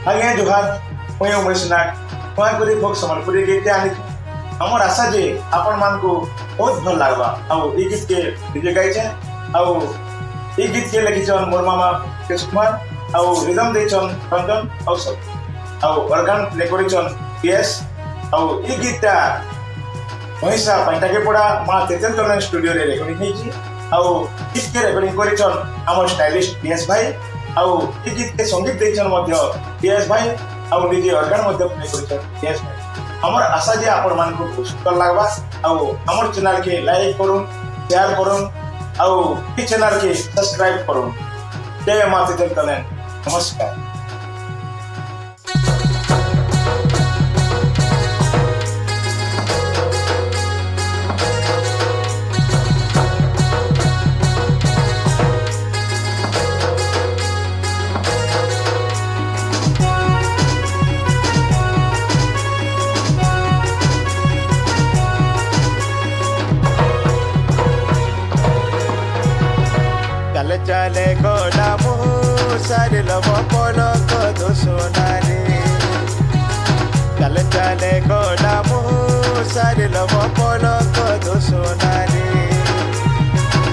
आज्ञा जुहार मुई उमेश नाग कुमारपुरी फोक सम्बलपुरी गीत आनी आमर आशा जे आपण मान को बहुत भल लागबा आउ ई गीत के डीजे गाइछे आउ ई गीत के लिखिछन मोर मामा कृष्ण कुमार आउ रिदम देछन रंजन औसत आउ ऑर्गन रेकॉर्डिंग पीएस आउ ई गीतटा महिषा पांटाके पड़ा मा तेतेल स्टूडियो रे रेकॉर्डिंग हेछि आउ गीत के रेकॉर्डिंग करिछन हमर स्टाइलिस्ट पीएस भाई आउ ई गीत के संगीत देछन मध्य पीएस भाई आउ डीजे ऑर्गन मध्य प्ले करिछन पीएस भाई हमर आशा जे आपण मान को सुंदर लागबा आउ हमर चैनल के लाइक करूं शेयर करूं आउ ई चैनल के सब्सक्राइब करूं जय माता तेतेल नमस्कार। चले गोला मुँह सारे लब पलक दो सोनारे चले गोला मुँह सारे लब पलक दो सोनारे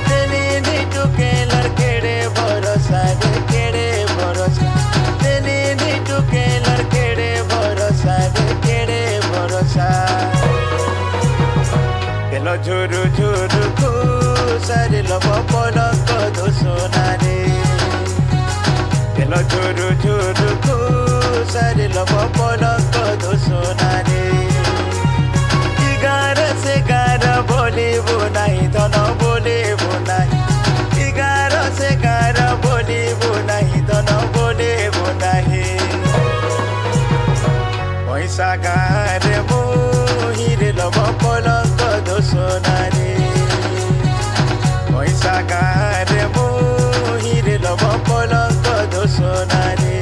तेनी टुके लड़केड़े भरोसा रे केड़े भरोसा तेनी टुके लड़केड़े भरोसा रे केड़े भरोसा केलो झुरु झुरु को सारे लब पलक दो सोनारे केलो झुरु झुरु को सारे लब पलक दो सोनारे इगार से गार बोली बुनाई धन बोले बुनाई इगार से गार बोली बुनाई धन बोले बुनाई पैसा गार मोहिरे लब पलक दो सोनारे पैसा गार मोहिरे लब पलक दो सोनारे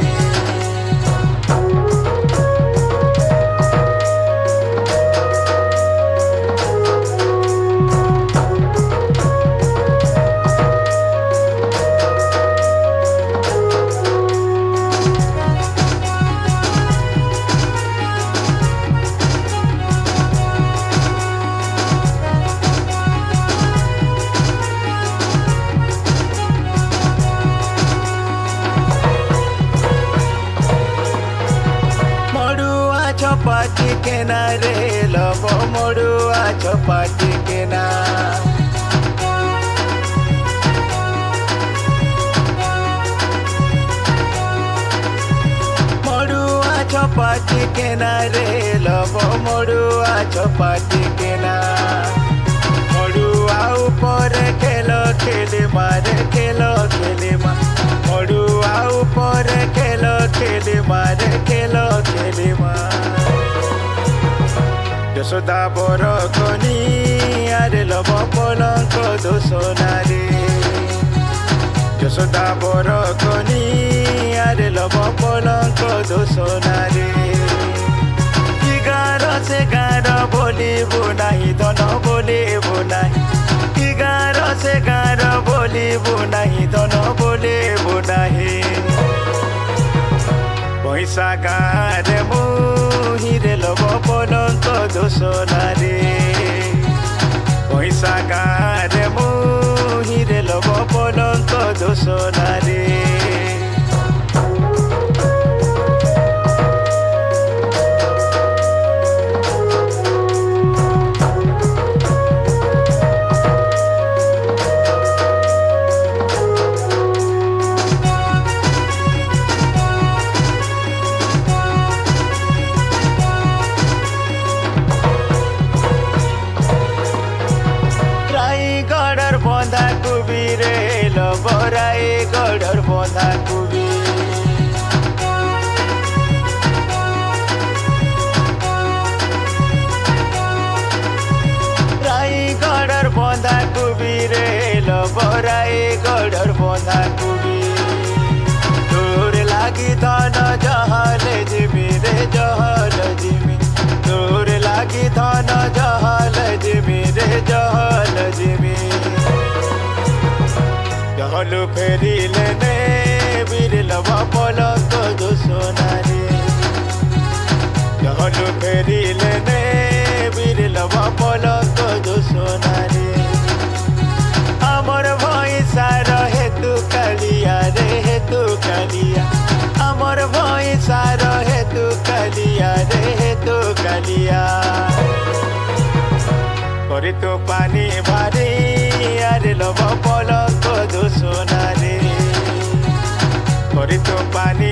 चपाटी के ना रे लब मड़ुआ चपाटी के ना मड़ुआ चपाटी के ना रे लब मड़ुआ चपाटी के ना मड़ुआ ऊपर खेलो खेले मारे खेलो खेले मा मड़ुआ ऊपर खेलो खेले मारे खेलो खेले मा यशोदा बर कनी आरे लब पलक दो सोनारे यशोदा बर कनी आरे लब पलक दो सोनारे इगार से गार बोली बुनाई धन बोले बुनाई इगार से गार बोली बुनाई धन बोले बुनाई पैसा गार मोहिरे लब पलक दो सोनारे पैसा गार मोहिरे लब पलक दो सोनारे बंधा कुबी रे लबराई गढ़र बंधा कुबी राई गढ़र बंधा कुबी रे लबराई गढ़र बंधा कुबी तोर लागी धन जहल जिमी रे जहल जिमी तोर लागी धन जहल जिमी रे जहल जिमी जहलु फेरिले ने बिरलवा पलक दो सोनारे করে তো পানি ভারে আর লব পলক দোষণারে করে তো পানি